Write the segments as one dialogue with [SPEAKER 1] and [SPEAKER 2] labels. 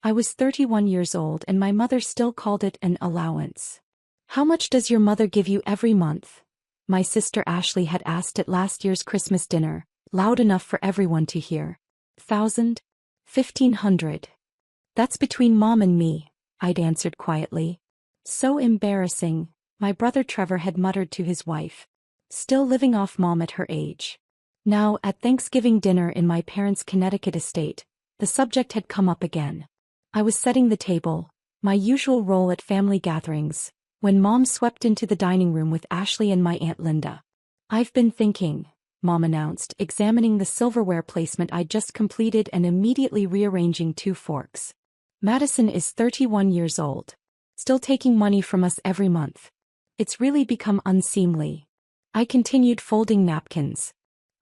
[SPEAKER 1] I was 31 years old and my mother still called it an allowance. How much does your mother give you every month? My sister Ashley had asked at last year's Christmas dinner, loud enough for everyone to hear. 1,000? 1,500. That's between Mom and me, I'd answered quietly. So embarrassing, my brother Trevor had muttered to his wife. Still living off Mom at her age. Now, at Thanksgiving dinner in my parents' Connecticut estate, the subject had come up again. I was setting the table, my usual role at family gatherings, when Mom swept into the dining room with Ashley and my Aunt Linda. I've been thinking, Mom announced, examining the silverware placement I'd just completed and immediately rearranging 2 forks. Madison is 31 years old. Still taking money from us every month. It's really become unseemly. I continued folding napkins.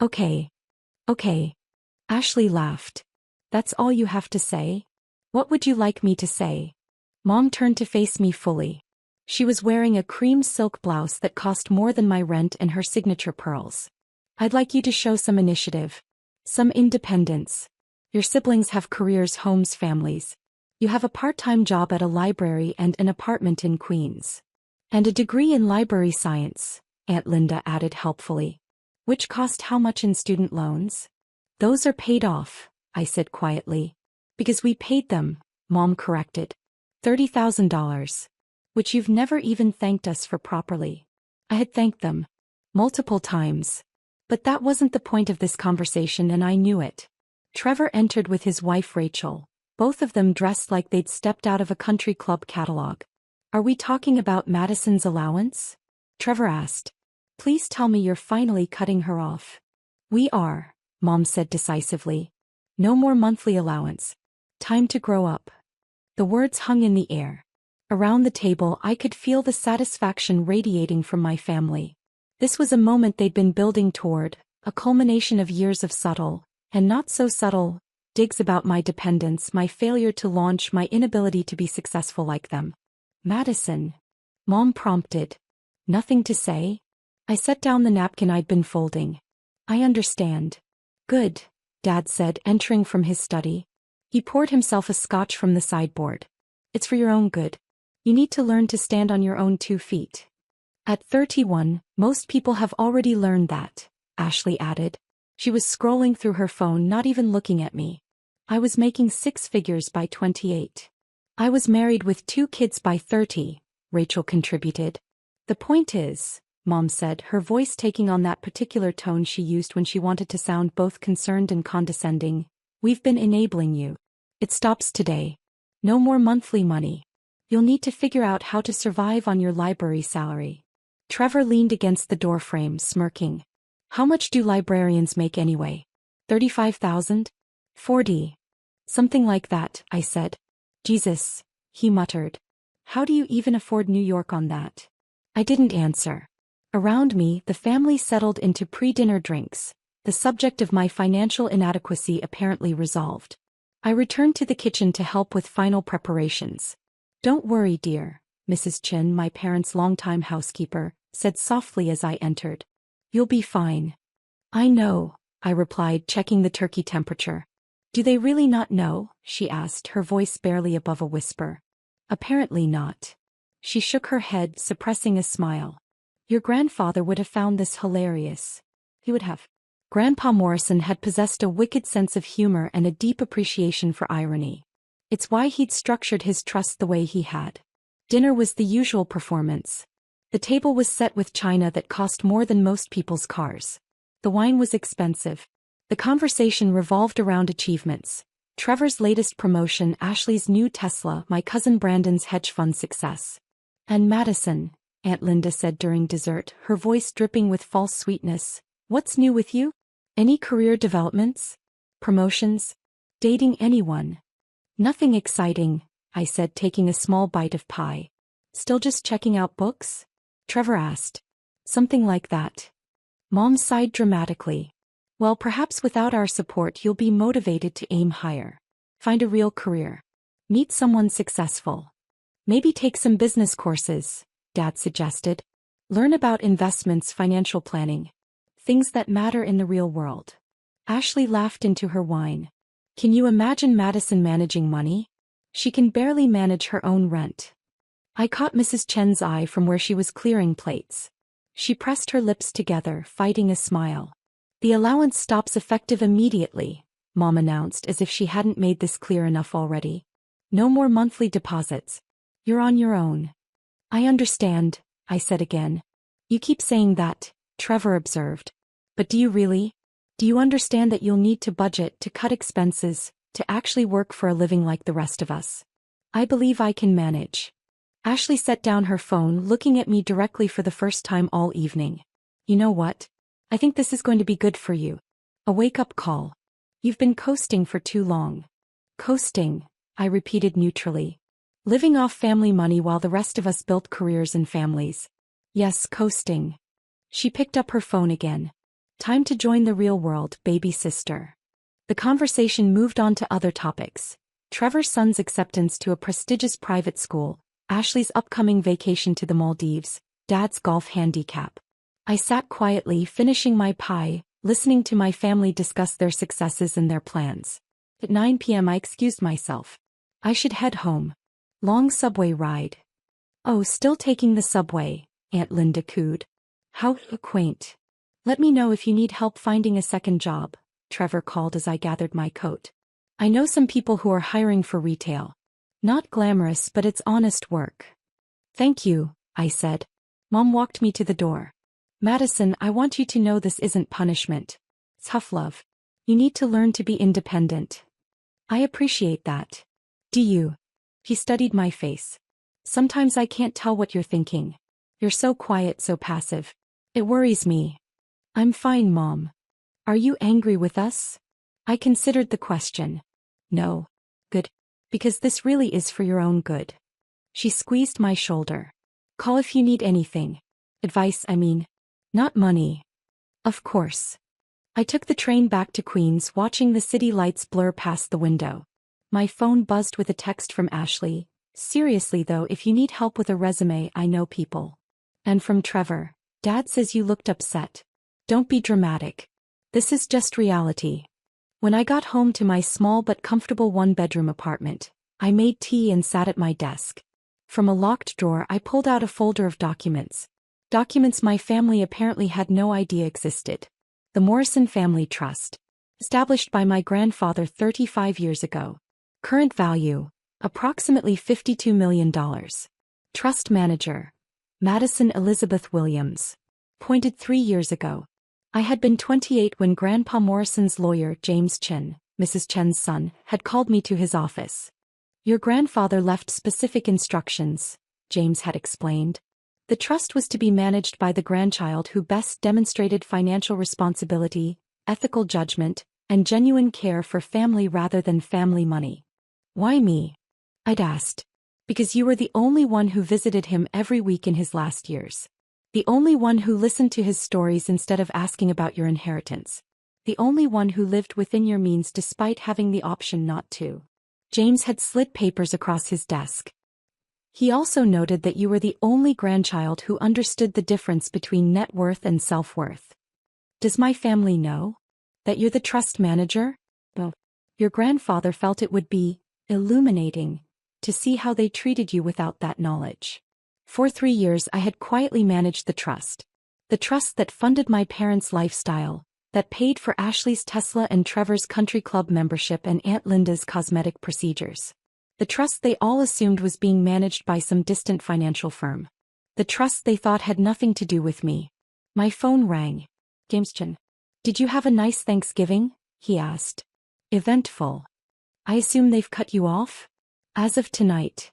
[SPEAKER 1] Okay. Ashley laughed. That's all you have to say? What would you like me to say? Mom turned to face me fully. She was wearing a cream silk blouse that cost more than my rent and her signature pearls. I'd like you to show some initiative. Some independence. Your siblings have careers, homes, families. You have a part-time job at a library and an apartment in Queens. And a degree in library science, Aunt Linda added helpfully. Which cost how much in student loans? Those are paid off, I said quietly. Because we paid them, Mom corrected. $30,000. Which you've never even thanked us for properly. I had thanked them. Multiple times. But that wasn't the point of this conversation and I knew it. Trevor entered with his wife Rachel, both of them dressed like they'd stepped out of a country club catalog. Are we talking about Madison's allowance? Trevor asked. Please tell me you're finally cutting her off. We are, Mom said decisively. No more monthly allowance. Time to grow up. The words hung in the air. Around the table I could feel the satisfaction radiating from my family. This was a moment they'd been building toward, a culmination of years of subtle, and not so subtle, digs about my dependence, my failure to launch, my inability to be successful like them. Madison. Mom prompted. Nothing to say? I set down the napkin I'd been folding. I understand. Good, Dad said, entering from his study. He poured himself a scotch from the sideboard. It's for your own good. You need to learn to stand on your own 2 feet. At 31, most people have already learned that, Ashley added. She was scrolling through her phone, not even looking at me. I was making 6 figures by 28. I was married with 2 kids by 30, Rachel contributed. The point is, Mom said, her voice taking on that particular tone she used when she wanted to sound both concerned and condescending, we've been enabling you. It stops today. No more monthly money. You'll need to figure out how to survive on your library salary. Trevor leaned against the doorframe, smirking. How much do librarians make anyway? 35,000? 40. Something like that, I said. Jesus, he muttered. How do you even afford New York on that? I didn't answer. Around me, the family settled into pre-dinner drinks, the subject of my financial inadequacy apparently resolved. I returned to the kitchen to help with final preparations. Don't worry, dear, Mrs. Chin, my parents' longtime housekeeper, said softly as I entered. You'll be fine. I know, I replied, checking the turkey temperature. Do they really not know? She asked, her voice barely above a whisper. Apparently not. She shook her head, suppressing a smile. Your grandfather would have found this hilarious. He would have. Grandpa Morrison had possessed a wicked sense of humor and a deep appreciation for irony. It's why he'd structured his trust the way he had. Dinner was the usual performance. The table was set with china that cost more than most people's cars. The wine was expensive. The conversation revolved around achievements. Trevor's latest promotion, Ashley's new Tesla, my cousin Brandon's hedge fund success. And Madison, Aunt Linda said during dessert, her voice dripping with false sweetness. What's new with you? Any career developments? Promotions? Dating anyone? Nothing exciting, I said, taking a small bite of pie. Still just checking out books? Trevor asked. Something like that. Mom sighed dramatically. Well, perhaps without our support you'll be motivated to aim higher. Find a real career. Meet someone successful. Maybe take some business courses, Dad suggested. Learn about investments, financial planning. Things that matter in the real world. Ashley laughed into her wine. Can you imagine Madison managing money? She can barely manage her own rent. I caught Mrs. Chen's eye from where she was clearing plates. She pressed her lips together, fighting a smile. The allowance stops effective immediately, Mom announced as if she hadn't made this clear enough already. No more monthly deposits. You're on your own. I understand, I said again. You keep saying that, Trevor observed. But do you really? Do you understand that you'll need to budget, to cut expenses, to actually work for a living like the rest of us? I believe I can manage. Ashley set down her phone, looking at me directly for the first time all evening. You know what? I think this is going to be good for you. A wake-up call. You've been coasting for too long. Coasting, I repeated neutrally. Living off family money while the rest of us built careers and families. Yes, coasting. She picked up her phone again. Time to join the real world, baby sister. The conversation moved on to other topics. Trevor's son's acceptance to a prestigious private school, Ashley's upcoming vacation to the Maldives, Dad's golf handicap. I sat quietly, finishing my pie, listening to my family discuss their successes and their plans. At 9 p.m. I excused myself. I should head home. Long subway ride. Oh, still taking the subway, Aunt Linda cooed. How quaint. Let me know if you need help finding a second job, Trevor called as I gathered my coat. I know some people who are hiring for retail. Not glamorous, but it's honest work. Thank you, I said. Mom walked me to the door. Madison, I want you to know this isn't punishment. Tough love. You need to learn to be independent. I appreciate that. Do you? He studied my face. Sometimes I can't tell what you're thinking. You're so quiet, so passive. It worries me. I'm fine, Mom. Are you angry with us? I considered the question. No. Good. Because this really is for your own good. She squeezed my shoulder. Call if you need anything. Advice, I mean. Not money. Of course. I took the train back to Queens, watching the city lights blur past the window. My phone buzzed with a text from Ashley. Seriously though, if you need help with a resume, I know people. And from Trevor. Dad says you looked upset. Don't be dramatic. This is just reality. When I got home to my small but comfortable one-bedroom apartment, I made tea and sat at my desk. From a locked drawer I pulled out a folder of documents. Documents my family apparently had no idea existed. The Morrison Family Trust. Established by my grandfather 35 years ago. Current value, approximately $52 million. Trust manager, Madison Elizabeth Williams. Appointed 3 years ago. I had been 28 when Grandpa Morrison's lawyer, James Chen, Mrs. Chen's son, had called me to his office. Your grandfather left specific instructions, James had explained. The trust was to be managed by the grandchild who best demonstrated financial responsibility, ethical judgment, and genuine care for family rather than family money. Why me? I'd asked. Because you were the only one who visited him every week in his last years. The only one who listened to his stories instead of asking about your inheritance. The only one who lived within your means despite having the option not to. James had slid papers across his desk. He also noted that you were the only grandchild who understood the difference between net worth and self-worth. Does my family know? That you're the trust manager? Well, your grandfather felt it would be illuminating to see how they treated you without that knowledge. For 3 years I had quietly managed the trust. The trust that funded my parents' lifestyle, that paid for Ashley's Tesla and Trevor's country club membership and Aunt Linda's cosmetic procedures. The trust they all assumed was being managed by some distant financial firm. The trust they thought had nothing to do with me. My phone rang. James Chen. Did you have a nice Thanksgiving? He asked. Eventful. I assume they've cut you off? As of tonight.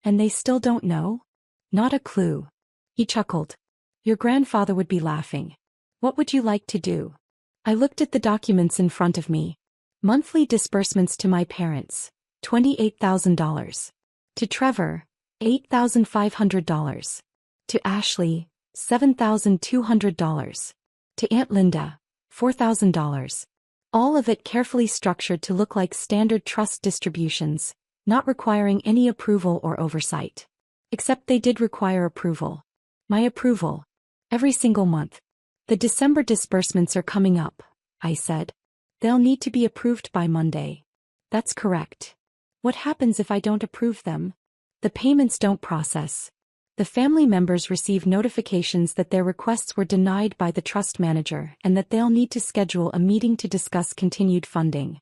[SPEAKER 1] And they still don't know? Not a clue. He chuckled. Your grandfather would be laughing. What would you like to do? I looked at the documents in front of me. Monthly disbursements to my parents, $28,000. To Trevor, $8,500. To Ashley, $7,200. To Aunt Linda, $4,000. All of it carefully structured to look like standard trust distributions, not requiring any approval or oversight. Except they did require approval. My approval. Every single month. The December disbursements are coming up, I said. They'll need to be approved by Monday. That's correct. What happens if I don't approve them? The payments don't process. The family members receive notifications that their requests were denied by the trust manager and that they'll need to schedule a meeting to discuss continued funding.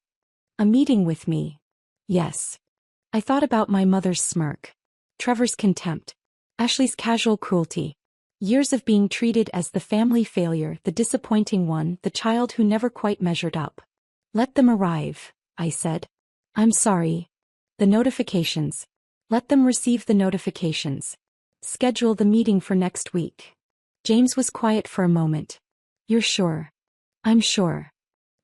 [SPEAKER 1] A meeting with me? Yes. I thought about my mother's smirk. Trevor's contempt. Ashley's casual cruelty. Years of being treated as the family failure, the disappointing one, the child who never quite measured up. Let them arrive, I said. I'm sorry. The notifications. Let them receive the notifications. Schedule the meeting for next week. James was quiet for a moment. You're sure? I'm sure.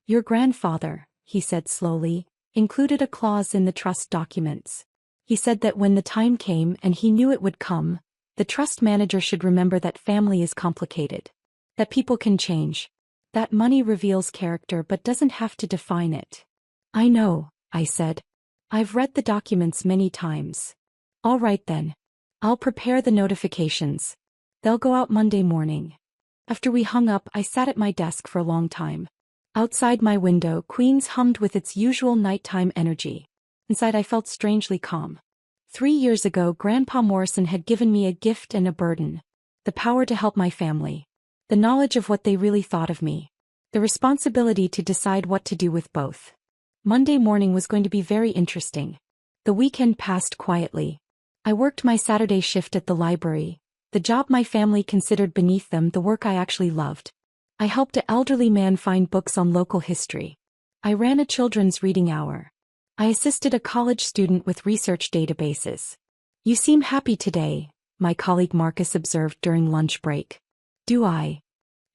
[SPEAKER 1] Your grandfather, he said slowly, included a clause in the trust documents. He said that when the time came, and he knew it would come, the trust manager should remember that family is complicated. That people can change. That money reveals character but doesn't have to define it. I know, I said. I've read the documents many times. All right then. I'll prepare the notifications. They'll go out Monday morning. After we hung up, I sat at my desk for a long time. Outside my window, Queens hummed with its usual nighttime energy. Inside I felt strangely calm. 3 years ago, Grandpa Morrison had given me a gift and a burden. The power to help my family. The knowledge of what they really thought of me. The responsibility to decide what to do with both. Monday morning was going to be very interesting. The weekend passed quietly. I worked my Saturday shift at the library, the job my family considered beneath them, the work I actually loved. I helped an elderly man find books on local history. I ran a children's reading hour. I assisted a college student with research databases. You seem happy today, my colleague Marcus observed during lunch break. Do I?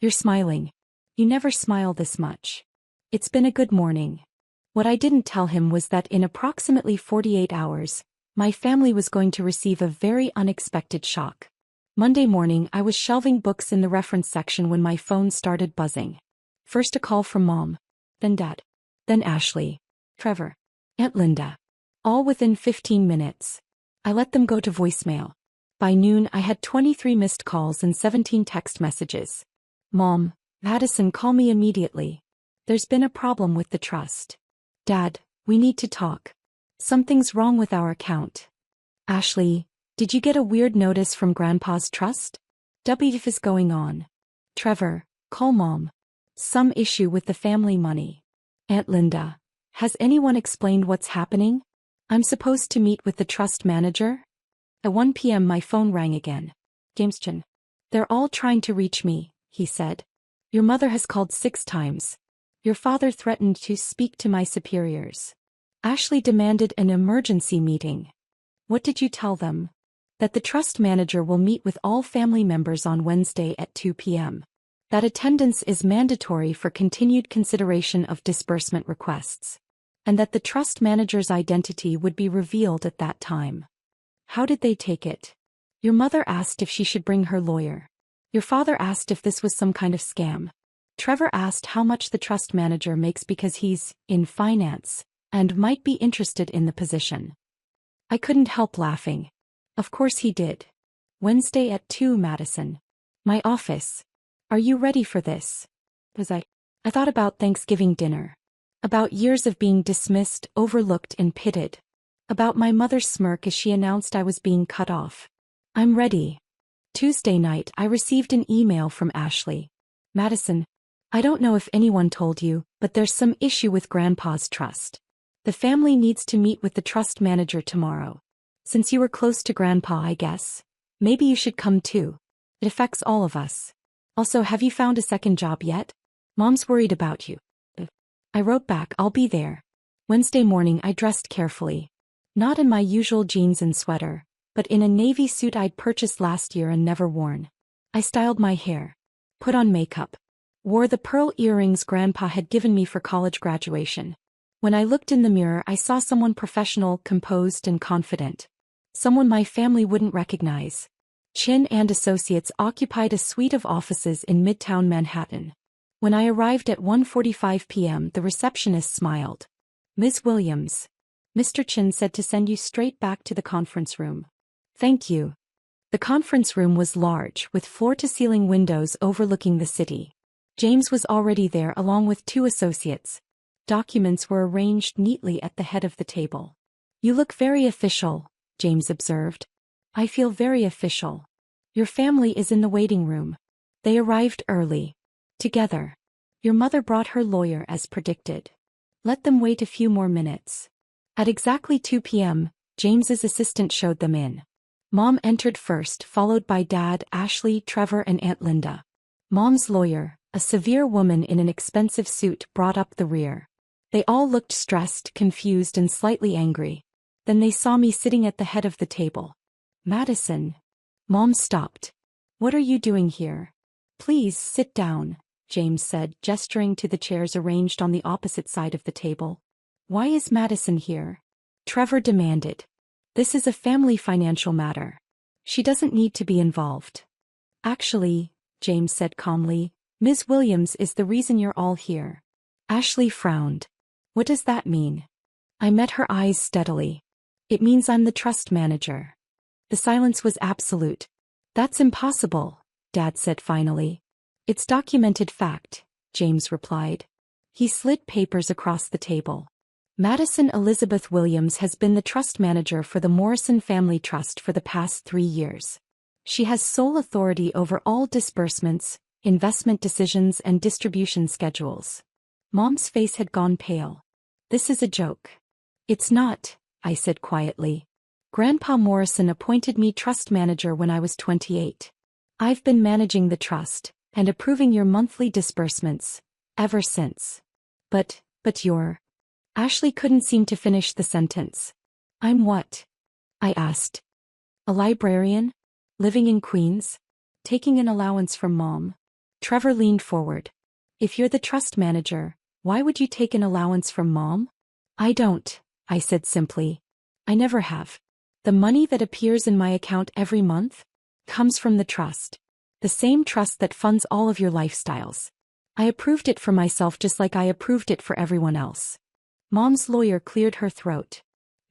[SPEAKER 1] You're smiling. You never smile this much. It's been a good morning. What I didn't tell him was that in approximately 48 hours, my family was going to receive a very unexpected shock. Monday morning, I was shelving books in the reference section when my phone started buzzing. First a call from Mom, then Dad, then Ashley, Trevor, Aunt Linda. All within 15 minutes. I let them go to voicemail. By noon, I had 23 missed calls and 17 text messages. Mom, Madison, call me immediately. There's been a problem with the trust. Dad, we need to talk. Something's wrong with our account. Ashley, did you get a weird notice from Grandpa's trust? What is going on? Trevor, call Mom. Some issue with the family money. Aunt Linda, has anyone explained what's happening? I'm supposed to meet with the trust manager? At 1 p.m. my phone rang again. James Chin. They're all trying to reach me, he said. Your mother has called 6 times. Your father threatened to speak to my superiors. Ashley demanded an emergency meeting. What did you tell them? That the trust manager will meet with all family members on Wednesday at 2 p.m. That attendance is mandatory for continued consideration of disbursement requests. And that the trust manager's identity would be revealed at that time. How did they take it? Your mother asked if she should bring her lawyer. Your father asked if this was some kind of scam. Trevor asked how much the trust manager makes because he's in finance and might be interested in the position. I couldn't help laughing. Of course he did. Wednesday at 2, Madison. My office. Are you ready for this? I thought about Thanksgiving dinner. About years of being dismissed, overlooked and pitted. About my mother's smirk as she announced I was being cut off. I'm ready. Tuesday night I received an email from Ashley. Madison, I don't know if anyone told you, but there's some issue with Grandpa's trust. The family needs to meet with the trust manager tomorrow. Since you were close to Grandpa, I guess. Maybe you should come too. It affects all of us. Also, have you found a second job yet? Mom's worried about you. I wrote back, I'll be there. Wednesday morning I dressed carefully. Not in my usual jeans and sweater, but in a navy suit I'd purchased last year and never worn. I styled my hair. Put on makeup. Wore the pearl earrings Grandpa had given me for college graduation. When I looked in the mirror I saw someone professional, composed and confident. Someone my family wouldn't recognize. Chin and Associates occupied a suite of offices in Midtown Manhattan. When I arrived at 1:45 p.m. the receptionist smiled. Ms. Williams. Mr. Chin said to send you straight back to the conference room. Thank you. The conference room was large, with floor-to-ceiling windows overlooking the city. James was already there along with 2 associates. Documents were arranged neatly at the head of the table. You look very official, James observed. I feel very official. Your family is in the waiting room. They arrived early. Together. Your mother brought her lawyer as predicted. Let them wait a few more minutes. At exactly 2 p.m., James's assistant showed them in. Mom entered first, followed by Dad, Ashley, Trevor, and Aunt Linda. Mom's lawyer, a severe woman in an expensive suit, brought up the rear. They all looked stressed, confused, and slightly angry. Then they saw me sitting at the head of the table. Madison. Mom stopped. What are you doing here? Please sit down, James said, gesturing to the chairs arranged on the opposite side of the table. Why is Madison here? Trevor demanded. This is a family financial matter. She doesn't need to be involved. Actually, James said calmly, Ms. Williams is the reason you're all here. Ashley frowned. What does that mean? I met her eyes steadily. It means I'm the trust manager. The silence was absolute. That's impossible, Dad said finally. It's documented fact, James replied. He slid papers across the table. Madison Elizabeth Williams has been the trust manager for the Morrison Family Trust for the past 3 years. She has sole authority over all disbursements, investment decisions, and distribution schedules. Mom's face had gone pale. This is a joke. It's not, I said quietly. Grandpa Morrison appointed me trust manager when I was 28. I've been managing the trust and approving your monthly disbursements ever since. But you're... Ashley couldn't seem to finish the sentence. I'm what? I asked. A librarian? Living in Queens? Taking an allowance from Mom? Trevor leaned forward. If you're the trust manager, why would you take an allowance from Mom? I don't, I said simply. I never have. The money that appears in my account every month comes from the trust. The same trust that funds all of your lifestyles. I approved it for myself just like I approved it for everyone else. Mom's lawyer cleared her throat.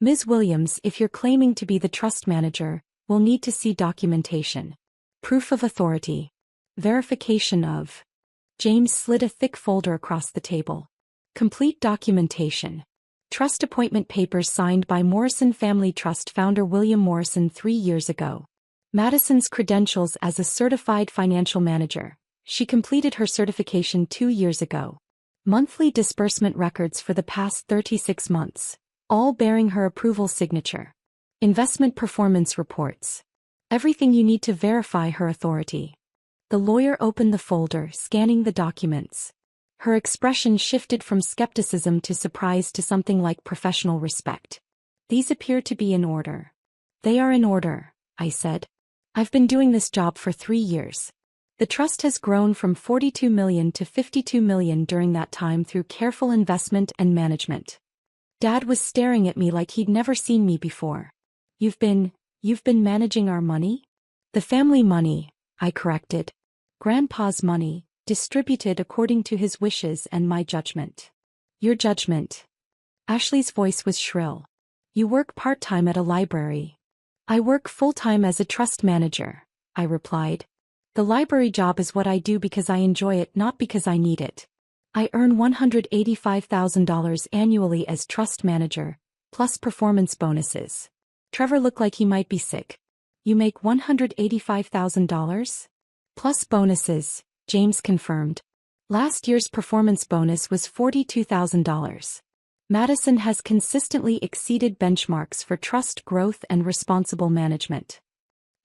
[SPEAKER 1] Ms. Williams, if you're claiming to be the trust manager, we'll need to see documentation. Proof of authority. Verification of. James slid a thick folder across the table. Complete documentation. Trust appointment papers signed by Morrison Family Trust founder William Morrison 3 years ago. Madison's credentials as a certified financial manager. She completed her certification 2 years ago. Monthly disbursement records for the past 36 months, all bearing her approval signature. Investment performance reports. Everything you need to verify her authority. The lawyer opened the folder, scanning the documents. Her expression shifted from skepticism to surprise to something like professional respect. These appear to be in order. They are in order, I said. I've been doing this job for 3 years. The trust has grown from 42 million to 52 million during that time through careful investment and management. Dad was staring at me like he'd never seen me before. You've been managing our money? The family money, I corrected. Grandpa's money, distributed according to his wishes and my judgment. Your judgment. Ashley's voice was shrill. You work part-time at a library. I work full-time as a trust manager, I replied. The library job is what I do because I enjoy it, not because I need it. I earn $185,000 annually as trust manager, plus performance bonuses. Trevor looked like he might be sick. You make $185,000? Plus bonuses, James confirmed. Last year's performance bonus was $42,000. Madison has consistently exceeded benchmarks for trust growth and responsible management.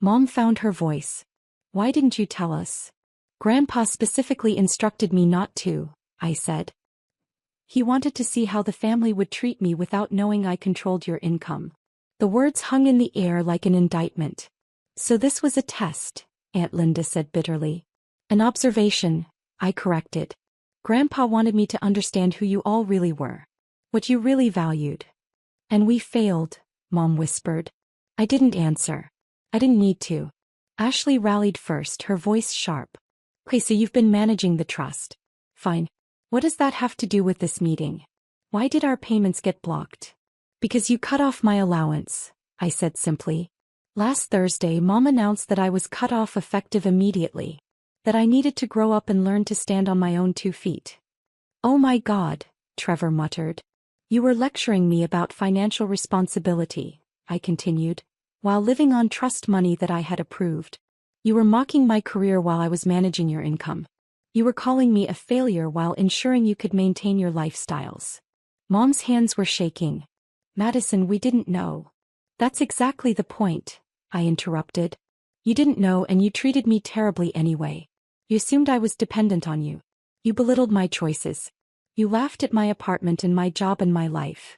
[SPEAKER 1] Mom found her voice. Why didn't you tell us? Grandpa specifically instructed me not to, I said. He wanted to see how the family would treat me without knowing I controlled your income. The words hung in the air like an indictment. So this was a test, Aunt Linda said bitterly. An observation, I corrected. Grandpa wanted me to understand who you all really were. What you really valued. And we failed, Mom whispered. I didn't answer. I didn't need to. Ashley rallied first, her voice sharp. Okay, so you've been managing the trust. Fine. What does that have to do with this meeting? Why did our payments get blocked? Because you cut off my allowance, I said simply. Last Thursday, Mom announced that I was cut off effective immediately. That I needed to grow up and learn to stand on my own 2 feet. Oh my God, Trevor muttered. You were lecturing me about financial responsibility, I continued, while living on trust money that I had approved. You were mocking my career while I was managing your income. You were calling me a failure while ensuring you could maintain your lifestyles. Mom's hands were shaking. Madison, we didn't know. That's exactly the point, I interrupted. You didn't know and you treated me terribly anyway. You assumed I was dependent on you. You belittled my choices. You laughed at my apartment and my job and my life.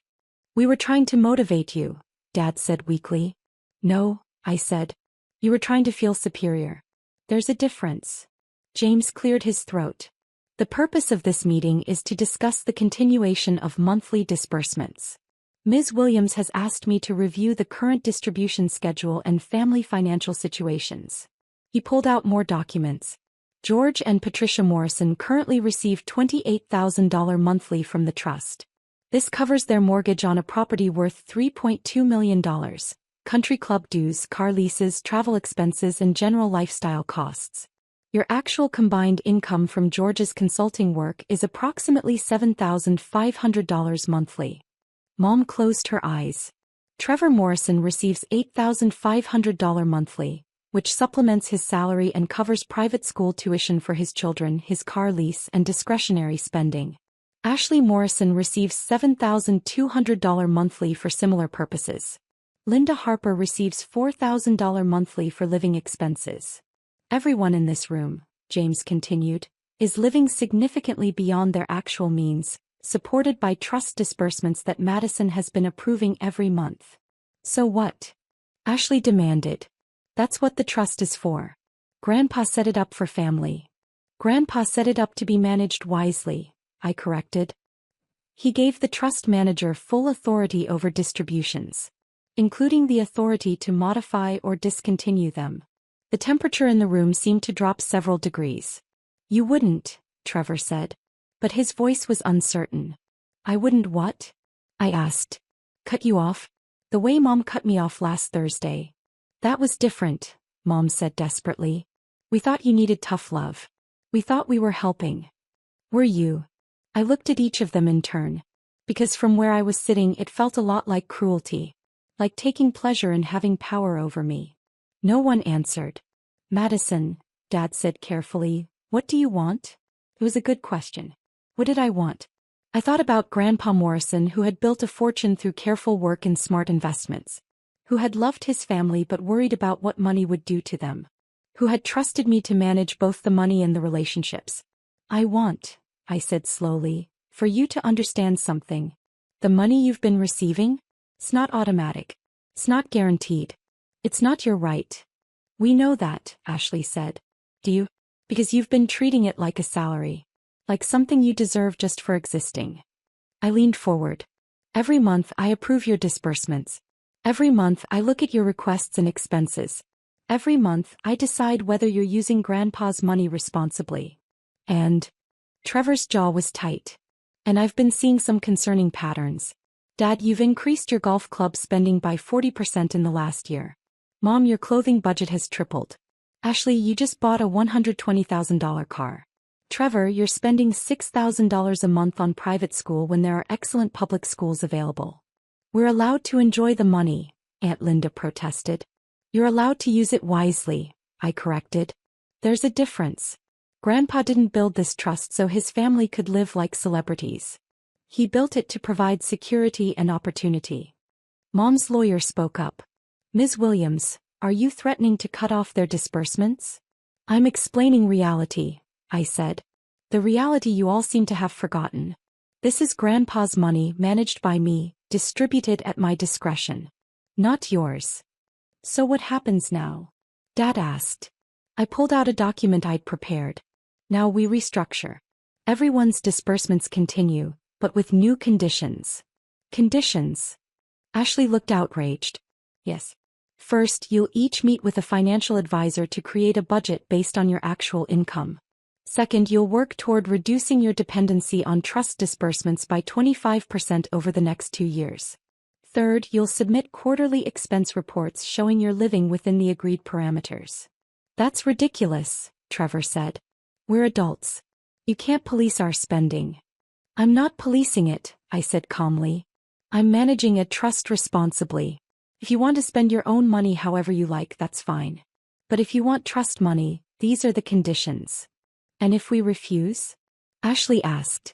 [SPEAKER 1] We were trying to motivate you, Dad said weakly. No, I said. You were trying to feel superior. There's a difference. James cleared his throat. The purpose of this meeting is to discuss the continuation of monthly disbursements. Ms. Williams has asked me to review the current distribution schedule and family financial situations. He pulled out more documents. George and Patricia Morrison currently receive $28,000 monthly from the trust. This covers their mortgage on a property worth $3.2 million, country club dues, car leases, travel expenses, and general lifestyle costs. Your actual combined income from George's consulting work is approximately $7,500 monthly. Mom closed her eyes. Trevor Morrison receives $8,500 monthly, which supplements his salary and covers private school tuition for his children, his car lease, and discretionary spending. Ashley Morrison receives $7,200 monthly for similar purposes. Linda Harper receives $4,000 monthly for living expenses. Everyone in this room, James continued, is living significantly beyond their actual means, supported by trust disbursements that Madison has been approving every month. So what? Ashley demanded. That's what the trust is for. Grandpa set it up for family. Grandpa set it up to be managed wisely, I corrected. He gave the trust manager full authority over distributions, including the authority to modify or discontinue them. The temperature in the room seemed to drop several degrees. You wouldn't, Trevor said. But his voice was uncertain. I wouldn't what? I asked. Cut you off? The way Mom cut me off last Thursday. That was different, Mom said desperately. We thought you needed tough love. We thought we were helping. Were you? I looked at each of them in turn. Because from where I was sitting it felt a lot like cruelty. Like taking pleasure in having power over me. No one answered. Madison, Dad said carefully, what do you want? It was a good question. What did I want? I thought about Grandpa Morrison, who had built a fortune through careful work and smart investments. Who had loved his family but worried about what money would do to them. Who had trusted me to manage both the money and the relationships. I want, I said slowly, for you to understand something. The money you've been receiving? It's not automatic. It's not guaranteed. It's not your right. We know that, Ashley said. Do you? Because you've been treating it like a salary. Like something you deserve just for existing. I leaned forward. Every month I approve your disbursements. Every month I look at your requests and expenses. Every month I decide whether you're using Grandpa's money responsibly. And Trevor's jaw was tight. And I've been seeing some concerning patterns. Dad, you've increased your golf club spending by 40% in the last year. Mom, your clothing budget has tripled. Ashley, you just bought a $120,000 car. Trevor, you're spending $6,000 a month on private school when there are excellent public schools available. We're allowed to enjoy the money, Aunt Linda protested. You're allowed to use it wisely, I corrected. There's a difference. Grandpa didn't build this trust so his family could live like celebrities. He built it to provide security and opportunity. Mom's lawyer spoke up. Ms. Williams, are you threatening to cut off their disbursements? I'm explaining reality, I said. The reality you all seem to have forgotten. This is Grandpa's money managed by me, distributed at my discretion. Not yours. So what happens now? Dad asked. I pulled out a document I'd prepared. Now we restructure. Everyone's disbursements continue, but with new conditions. Conditions? Ashley looked outraged. Yes. First, you'll each meet with a financial advisor to create a budget based on your actual income. Second, you'll work toward reducing your dependency on trust disbursements by 25% over the next 2 years. Third, you'll submit quarterly expense reports showing you're living within the agreed parameters. That's ridiculous, Trevor said. We're adults. You can't police our spending. I'm not policing it, I said calmly. I'm managing a trust responsibly. If you want to spend your own money however you like, that's fine. But if you want trust money, these are the conditions. And if we refuse? Ashley asked.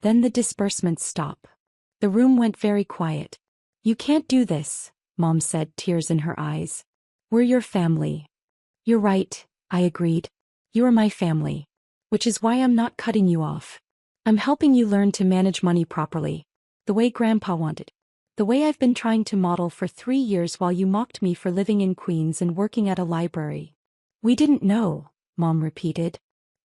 [SPEAKER 1] Then the disbursements stop. The room went very quiet. You can't do this, Mom said, tears in her eyes. We're your family. You're right, I agreed. You are my family. Which is why I'm not cutting you off. I'm helping you learn to manage money properly. The way Grandpa wanted. The way I've been trying to model for 3 years while you mocked me for living in Queens and working at a library. We didn't know, Mom repeated.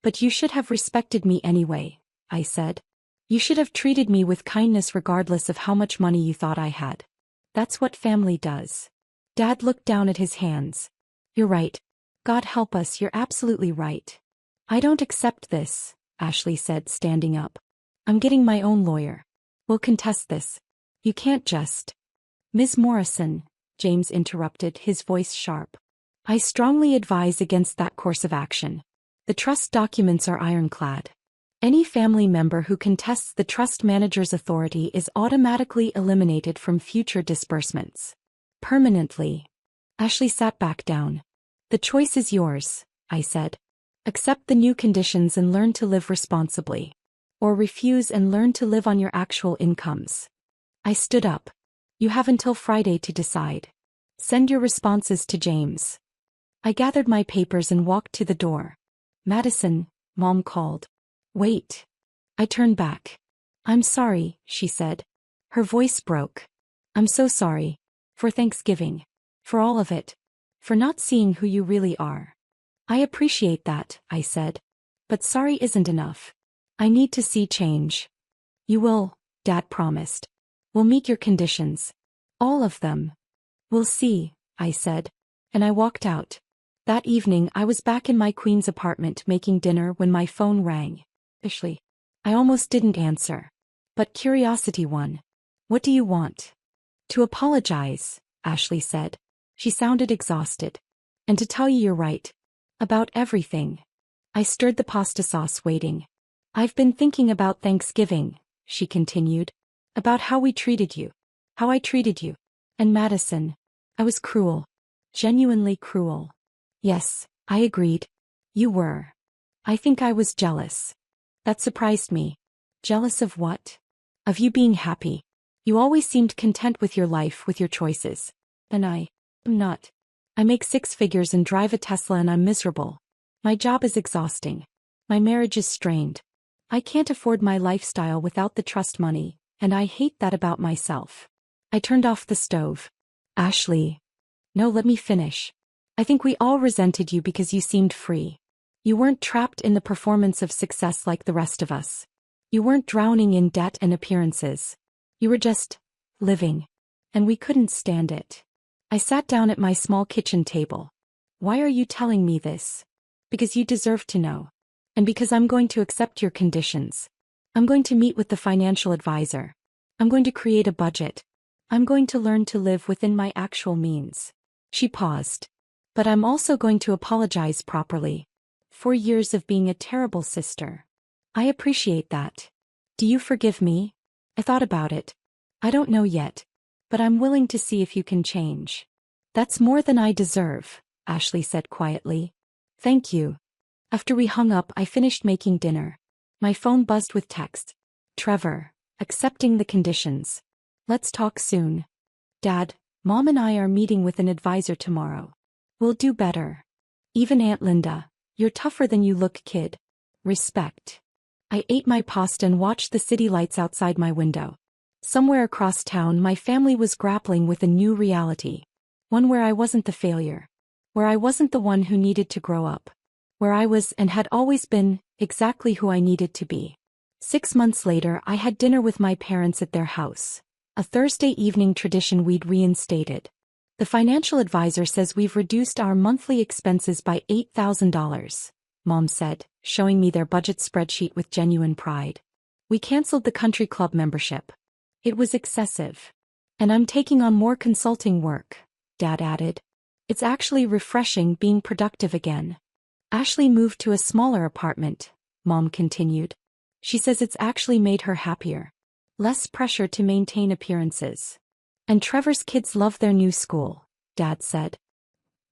[SPEAKER 1] But you should have respected me anyway, I said. You should have treated me with kindness regardless of how much money you thought I had. That's what family does. Dad looked down at his hands. You're right. God help us, you're absolutely right. I don't accept this, Ashley said, standing up. I'm getting my own lawyer. We'll contest this. You can't just. Ms. Morrison, James interrupted, his voice sharp. I strongly advise against that course of action. The trust documents are ironclad. Any family member who contests the trust manager's authority is automatically eliminated from future disbursements. Permanently. Ashley sat back down. The choice is yours, I said. Accept the new conditions and learn to live responsibly. Or refuse and learn to live on your actual incomes. I stood up. You have until Friday to decide. Send your responses to James. I gathered my papers and walked to the door. Madison, Mom called. Wait. I turned back. I'm sorry, she said. Her voice broke. I'm so sorry. For Thanksgiving. For all of it. For not seeing who you really are. I appreciate that, I said. But sorry isn't enough. I need to see change. You will, Dad promised. We'll meet your conditions. All of them. We'll see, I said. And I walked out. That evening I was back in my Queens apartment making dinner when my phone rang. Ashley. I almost didn't answer. But curiosity won. What do you want? To apologize, Ashley said. She sounded exhausted. And to tell you you're right. About everything. I stirred the pasta sauce, waiting. I've been thinking about Thanksgiving, she continued. About how we treated you. How I treated you. And Madison. I was cruel. Genuinely cruel. Yes, I agreed. You were. I think I was jealous. That surprised me. Jealous of what? Of you being happy. You always seemed content with your life, with your choices. And I am not. I make 6 figures and drive a Tesla and I'm miserable. My job is exhausting. My marriage is strained. I can't afford my lifestyle without the trust money, and I hate that about myself. I turned off the stove. Ashley. No, let me finish. I think we all resented you because you seemed free. You weren't trapped in the performance of success like the rest of us. You weren't drowning in debt and appearances. You were just living. And we couldn't stand it. I sat down at my small kitchen table. Why are you telling me this? Because you deserve to know. And because I'm going to accept your conditions. I'm going to meet with the financial advisor. I'm going to create a budget. I'm going to learn to live within my actual means. She paused. But I'm also going to apologize properly. 4 years of being a terrible sister. I appreciate that. Do you forgive me? I thought about it. I don't know yet. But I'm willing to see if you can change. That's more than I deserve, Ashley said quietly. Thank you. After we hung up, I finished making dinner. My phone buzzed with text. Trevor, accepting the conditions. Let's talk soon. Dad, Mom and I are meeting with an advisor tomorrow. We'll do better. Even Aunt Linda, you're tougher than you look, kid. Respect. I ate my pasta and watched the city lights outside my window. Somewhere across town, my family was grappling with a new reality. One where I wasn't the failure. Where I wasn't the one who needed to grow up. Where I was and had always been exactly who I needed to be. 6 months later, I had dinner with my parents at their house. A Thursday evening tradition we'd reinstated. The financial advisor says we've reduced our monthly expenses by $8,000, Mom said, showing me their budget spreadsheet with genuine pride. We canceled the country club membership. It was excessive. And I'm taking on more consulting work, Dad added. It's actually refreshing being productive again. Ashley moved to a smaller apartment, Mom continued. She says it's actually made her happier. Less pressure to maintain appearances. And Trevor's kids love their new school, Dad said.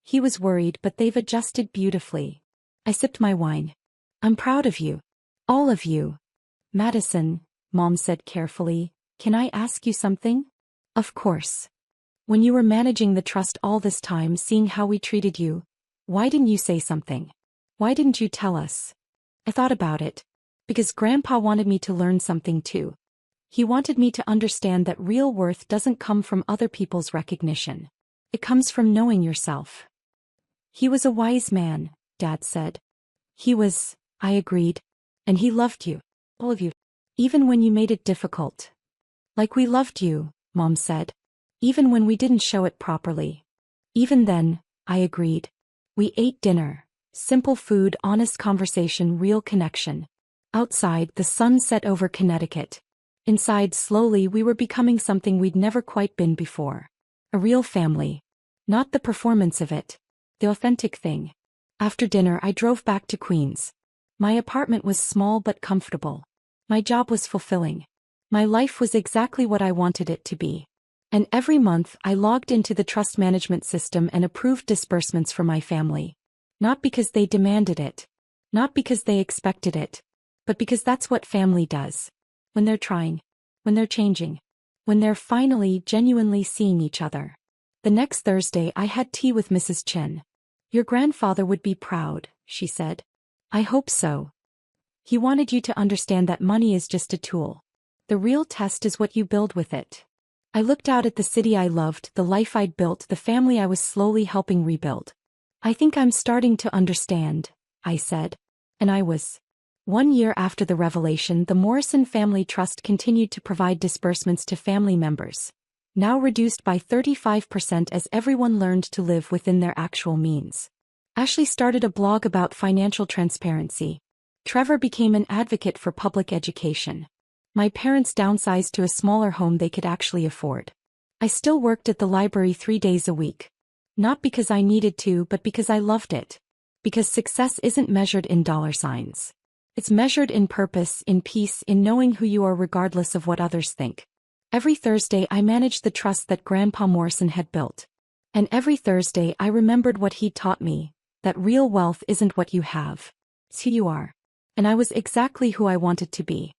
[SPEAKER 1] He was worried, but they've adjusted beautifully. I sipped my wine. I'm proud of you. All of you. Madison, Mom said carefully, can I ask you something? Of course. When you were managing the trust all this time, seeing how we treated you, why didn't you say something? Why didn't you tell us? I thought about it. Because Grandpa wanted me to learn something too. He wanted me to understand that real worth doesn't come from other people's recognition. It comes from knowing yourself. He was a wise man, Dad said. He was, I agreed. And he loved you. All of you. Even when you made it difficult. Like we loved you, Mom said. Even when we didn't show it properly. Even then, I agreed. We ate dinner. Simple food, honest conversation, real connection. Outside, the sun set over Connecticut. Inside, slowly, we were becoming something we'd never quite been before. A real family. Not the performance of it. The authentic thing. After dinner, I drove back to Queens. My apartment was small but comfortable. My job was fulfilling. My life was exactly what I wanted it to be. And every month, I logged into the trust management system and approved disbursements for my family. Not because they demanded it. Not because they expected it. But because that's what family does. When they're trying. When they're changing. When they're finally, genuinely seeing each other. The next Thursday, I had tea with Mrs. Chen. Your grandfather would be proud, she said. I hope so. He wanted you to understand that money is just a tool. The real test is what you build with it. I looked out at the city I loved, the life I'd built, the family I was slowly helping rebuild. I think I'm starting to understand, I said. And I was. 1 year after the revelation, the Morrison Family Trust continued to provide disbursements to family members. Now reduced by 35% as everyone learned to live within their actual means. Ashley started a blog about financial transparency. Trevor became an advocate for public education. My parents downsized to a smaller home they could actually afford. I still worked at the library 3 days a week. Not because I needed to, but because I loved it. Because success isn't measured in dollar signs. It's measured in purpose, in peace, in knowing who you are regardless of what others think. Every Thursday I managed the trust that Grandpa Morrison had built. And every Thursday I remembered what he'd taught me, that real wealth isn't what you have. It's who you are. And I was exactly who I wanted to be.